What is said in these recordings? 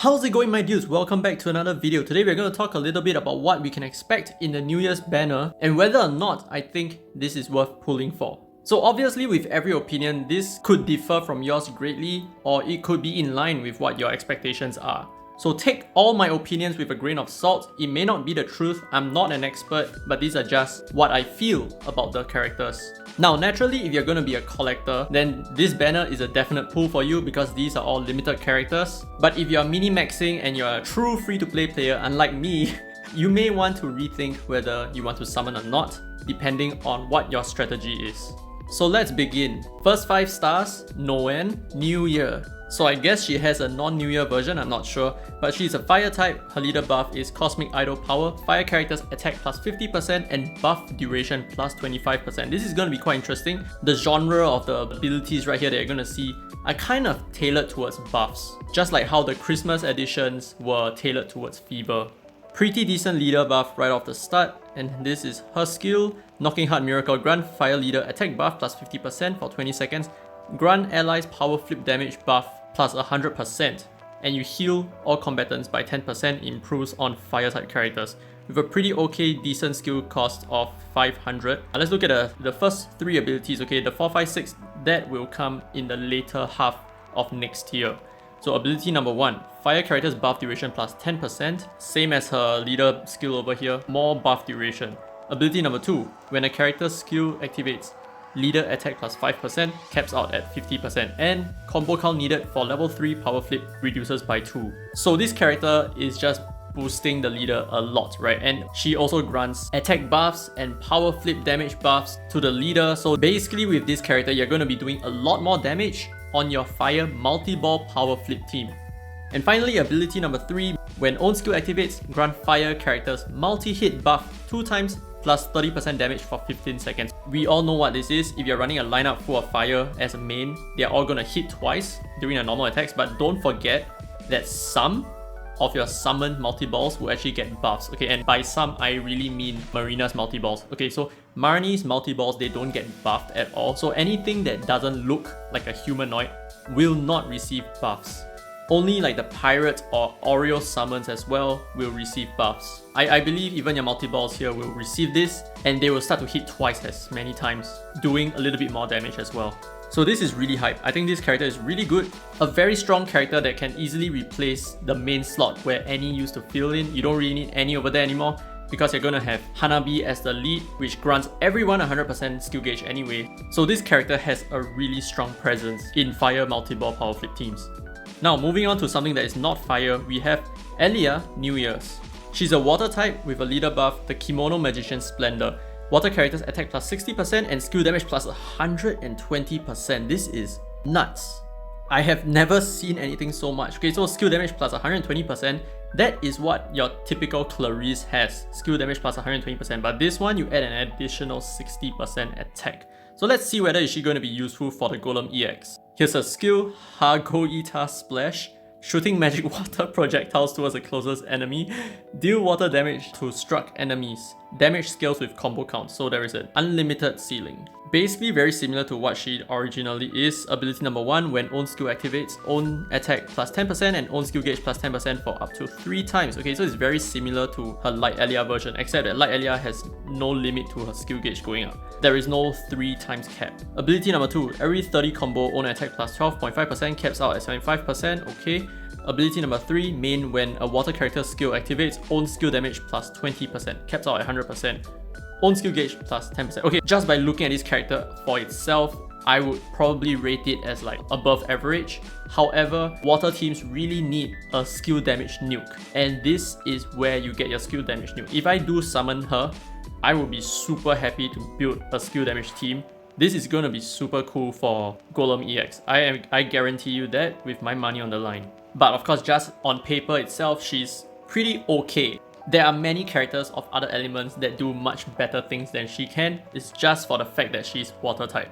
How's it going, my dudes? Welcome back to another video. Today we're going to talk a little bit about what we can expect in the New Year's banner and whether or not I think this is worth pulling for. So obviously with every opinion, this could differ from yours greatly, or it could be in line with what your expectations are. So take all my opinions with a grain of salt. It may not be the truth, I'm not an expert, but these are just what I feel about the characters. Now naturally, if you're going to be a collector, then this banner is a definite pull for you because these are all limited characters. But if you're mini-maxing and you're a true free-to-play player, unlike me, you may want to rethink whether you want to summon or not, depending on what your strategy is. So let's begin. First 5 stars, Noen, New Year. So I guess she has a non-New Year version, I'm not sure, but she's a fire type. Her leader buff is Cosmic Idol Power, fire characters attack plus 50% and buff duration plus 25%. This is going to be quite interesting. The genre of the abilities right here that you're going to see are kind of tailored towards buffs, just like how the Christmas editions were tailored towards fever. Pretty decent leader buff right off the start, and this is her skill. Knocking Heart Miracle grant fire leader attack buff plus 50% for 20 seconds. Grant allies Powerflip damage buff plus 100%, and you heal all combatants by 10%, improves on fire type characters with a pretty okay decent skill cost of 500. Let's look at the first 3 abilities. Okay, the 4, 5, 6, that will come in the later half of next year. So ability number 1, fire characters buff duration plus 10%, same as her leader skill over here, more buff duration. Ability number 2, when a character's skill activates, leader attack plus 5%, caps out at 50%, and combo count needed for level 3 Powerflip reduces by 2. So this character is just boosting the leader a lot, right? And she also grants attack buffs and Powerflip damage buffs to the leader. So basically with this character, you're going to be doing a lot more damage on your fire multi-ball Powerflip team. And finally, ability number 3, when own skill activates, grant fire characters multi-hit buff 2 times plus 30% damage for 15 seconds. We all know what this is. If you're running a lineup full of fire as a main, they're all gonna hit twice during their normal attacks, but don't forget that some of your summoned multi-balls will actually get buffs. Okay, and by some, I really mean Marina's multi-balls. Okay, so Marnie's multi-balls, they don't get buffed at all. So anything that doesn't look like a humanoid will not receive buffs. Only like the pirate or Oreo summons as well will receive buffs. I believe even your multi-balls here will receive this, and they will start to hit twice as many times, doing a little bit more damage as well. So this is really hype. I think this character is really good. A very strong character that can easily replace the main slot where Annie used to fill in. You don't really need Annie over there anymore because you're gonna have Hanabi as the lead, which grants everyone 100% skill gauge anyway. So this character has a really strong presence in fire multi-ball Powerflip teams. Now moving on to something that is not fire, we have Ellya, New Year's. She's a water type with a leader buff, the Kimono Magician Splendor. Water characters attack plus 60% and skill damage plus 120%. This is nuts. I have never seen anything so much. Okay, so skill damage plus 120%, that is what your typical Clarice has. Skill damage plus 120%, but this one you add an additional 60% attack. So let's see whether is she going to be useful for the Golem EX. Here's her skill, Hagoita Splash. Shooting magic water projectiles towards the closest enemy. Deal water damage to struck enemies. Damage scales with combo count, so there is an unlimited ceiling. Basically very similar to what she originally is. Ability number 1, when own skill activates, own attack plus 10% and own skill gauge plus 10% for up to 3 times. Okay, so it's very similar to her Light Ellya version, except that Light Ellya has no limit to her skill gauge going up. There is no 3 times cap. Ability number 2, every 30 combo, own attack plus 12.5%, caps out at 75%, okay. Ability number 3, main, when a water character skill activates, own skill damage plus 20%, caps out at 100%. Own skill gauge plus 10%. Okay, just by looking at this character for itself, I would probably rate it as like above average. However, water teams really need a skill damage nuke, and this is where you get your skill damage nuke. If I do summon her, I would be super happy to build a skill damage team. This is going to be super cool for Golem EX. I guarantee you that with my money on the line. But of course, just on paper itself, she's pretty okay. There are many characters of other elements that do much better things than she can. It's just for the fact that she's water type.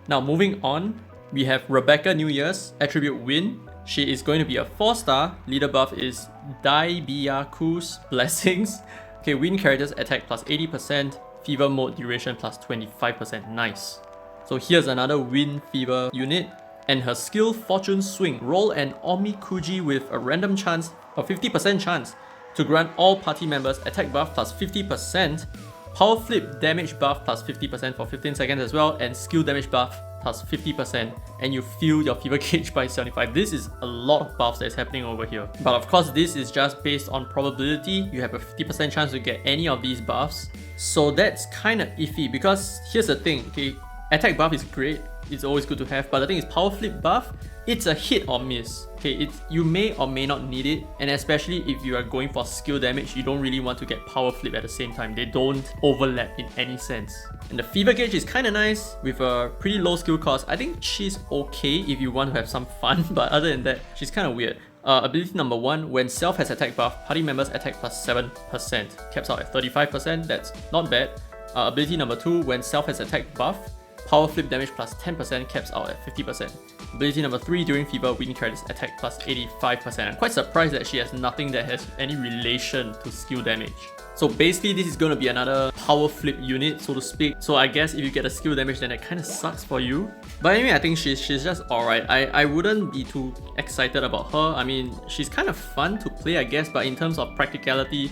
Now moving on, we have Rebecca New Year's, attribute Wind. She is going to be a 4-star. Leader buff is Daibiaku's Blessings. Okay, Wind characters attack plus 80%, fever mode duration plus 25%. Nice. So here's another Wind Fever unit. And her skill Fortune Swing, roll an Omikuji with a random chance, a 50% chance, to grant all party members attack buff plus 50%, power flip damage buff plus 50% for 15 seconds as well, and skill damage buff plus 50%, and you fill your fever gauge by 75. This is a lot of buffs that is happening over here. But of course, this is just based on probability. You have a 50% chance to get any of these buffs. So that's kind of iffy, because here's the thing, okay, attack buff is great. It's always good to have, but the thing is power flip buff, it's a hit or miss. Okay, you may or may not need it, and especially if you are going for skill damage, you don't really want to get power flip at the same time. They don't overlap in any sense. And the fever gauge is kind of nice with a pretty low skill cost. I think she's okay if you want to have some fun, but other than that, she's kind of weird. Ability number 1, when self has attack buff, party members attack plus 7%. Caps out at 35%, that's not bad. Ability number 2, when self has attack buff, power flip damage plus 10%, caps out at 50%. Ability number 3, during fever, winning characters attack plus 85%. I'm quite surprised that she has nothing that has any relation to skill damage. So basically this is going to be another power flip unit, so to speak. So I guess if you get a skill damage, then it kind of sucks for you. But anyway, I think she's just alright. I wouldn't be too excited about her. I mean, she's kind of fun to play, I guess, but in terms of practicality,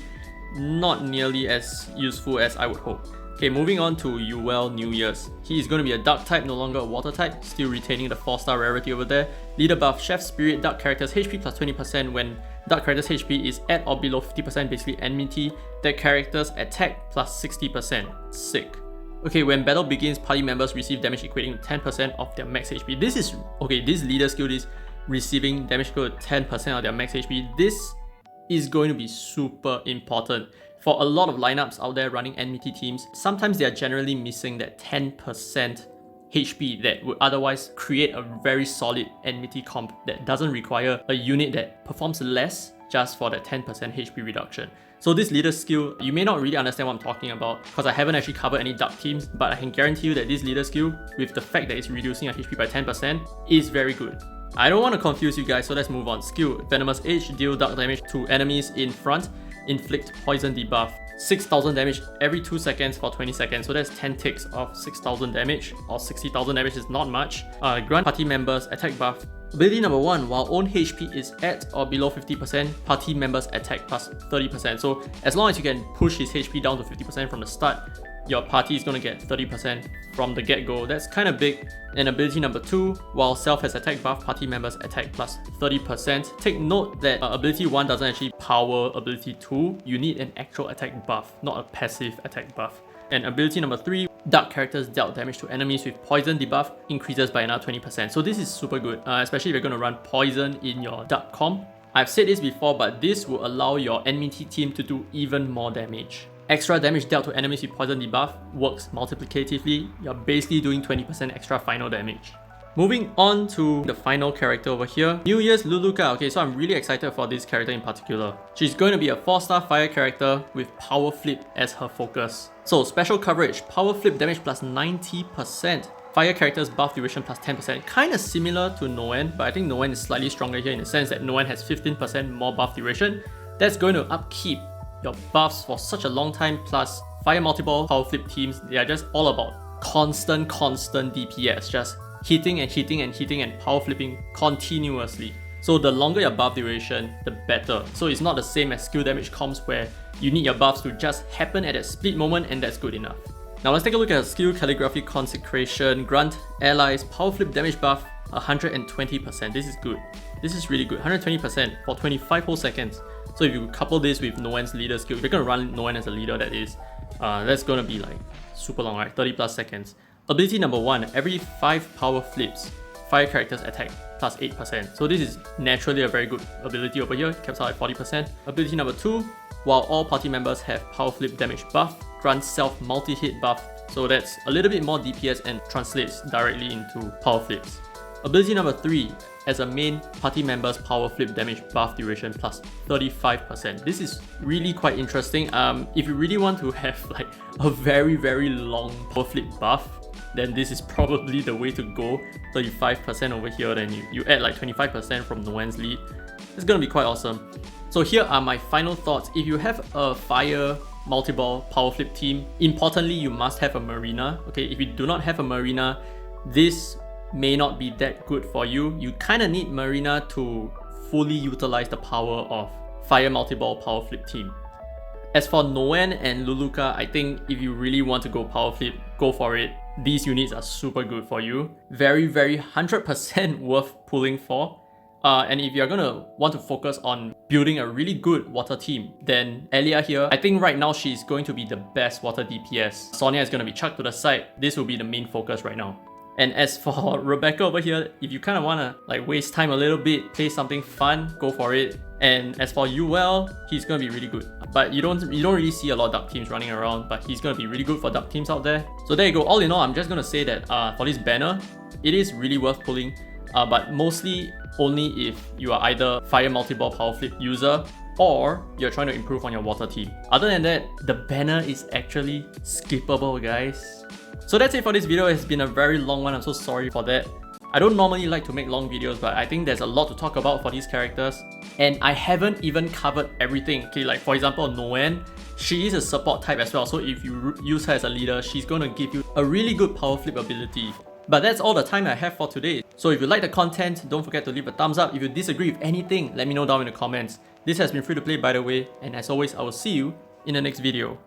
not nearly as useful as I would hope. Okay, moving on to Yuel New Year's. He is going to be a dark type, no longer a water type, still retaining the 4-star rarity over there. Leader buff, Chef Spirit, dark characters HP plus 20% when dark characters HP is at or below 50%, basically enmity. That characters attack plus 60%. Sick. Okay, when battle begins, party members receive damage equating to 10% of their max HP. This is, okay, this leader skill is receiving damage equal to 10% of their max HP. This is going to be super important. For a lot of lineups out there running enmity teams, sometimes they are generally missing that 10% HP that would otherwise create a very solid enmity comp that doesn't require a unit that performs less just for that 10% HP reduction. So this leader skill, you may not really understand what I'm talking about because I haven't actually covered any dark teams, but I can guarantee you that this leader skill, with the fact that it's reducing your HP by 10%, is very good. I don't want to confuse you guys, so let's move on. Skill, Venomous Edge, deal dark damage to enemies in front. Inflict poison debuff, 6,000 damage every 2 seconds for 20 seconds, so that's 10 ticks of 6,000 damage, or 60,000 damage is not much. Grant party members attack buff. Ability number 1, while own HP is at or below 50%, party members attack plus 30%. So as long as you can push his HP down to 50% from the start, your party is going to get 30% from the get-go. That's kind of big. And ability number 2, while self has attack buff, party members attack plus 30%. Take note that ability 1 doesn't actually power ability 2. You need an actual attack buff, not a passive attack buff. And ability number 3, dark characters dealt damage to enemies with poison debuff increases by another 20%. So this is super good, especially if you're going to run poison in your dark comp. I've said this before, but this will allow your enmity team to do even more damage. Extra damage dealt to enemies with poison debuff works multiplicatively. You're basically doing 20% extra final damage. Moving on to the final character over here, New Year's Luluka. Okay, so I'm really excited for this character in particular. She's going to be a 4-star fire character with power flip as her focus. So special coverage, power flip damage plus 90%. Fire characters buff duration plus 10%. Kind of similar to Noen, but I think Noen is slightly stronger here in the sense that Noen has 15% more buff duration. That's going to upkeep your buffs for such a long time, plus fire multiple power flip teams, they are just all about constant DPS, just hitting and power flipping continuously. So the longer your buff duration, the better. So it's not the same as skill damage comps where you need your buffs to just happen at a split moment and that's good enough. Now let's take a look at skill Calligraphy Consecration. Grant allies power flip damage buff 120%. This is good. This is really good. 120% for 25 whole seconds. So if you couple this with Noen's leader skill, if you're going to run Noen as a leader, that is, that's going to be like super long, right? 30 plus seconds. Ability number 1, every 5 power flips, fire characters attack plus 8%. So this is naturally a very good ability over here, caps out at 40%. Ability number 2, while all party members have power flip damage buff, grants self multi-hit buff. So that's a little bit more DPS and translates directly into power flips. Ability number 3, as a main, party members power flip damage buff duration plus 35%. This is really quite interesting. If you really want to have like a very long power flip buff, then this is probably the way to go. 35% over here, then you add like 25% from Noen's lead. It's gonna be quite awesome. So here are my final thoughts. If you have a fire multi-ball power flip team, importantly you must have a marina. Okay, if you do not have a marina, this may not be that good for you. You kind of need Marina to fully utilize the power of Fire Multi-Ball Powerflip team. As for Noen and Luluka, I think if you really want to go Powerflip, go for it. These units are super good for you. Very, very 100% worth pulling for. And if you're gonna want to focus on building a really good water team, then Ellya here, I think right now she's going to be the best water DPS. Sonya is gonna be chucked to the side. This will be the main focus right now. And as for Rebecca over here, if you kind of want to like waste time a little bit, play something fun, go for it. And as for Yuel, he's going to be really good. But you don't really see a lot of duck teams running around, but he's going to be really good for duck teams out there. So there you go. All in all, I'm just going to say that for this banner, it is really worth pulling, but mostly only if you are either Fire Multi-Ball Powerflip user or you're trying to improve on your water team. Other than that, the banner is actually skippable, guys. So that's it for this video. It's been a very long one. I'm so sorry for that. I don't normally like to make long videos, but I think there's a lot to talk about for these characters. And I haven't even covered everything. Okay, like for example, Noen, she is a support type as well. So if you use her as a leader, she's going to give you a really good power flip ability. But that's all the time I have for today. So if you like the content, don't forget to leave a thumbs up. If you disagree with anything, let me know down in the comments. This has been Free to Play, by the way. And as always, I will see you in the next video.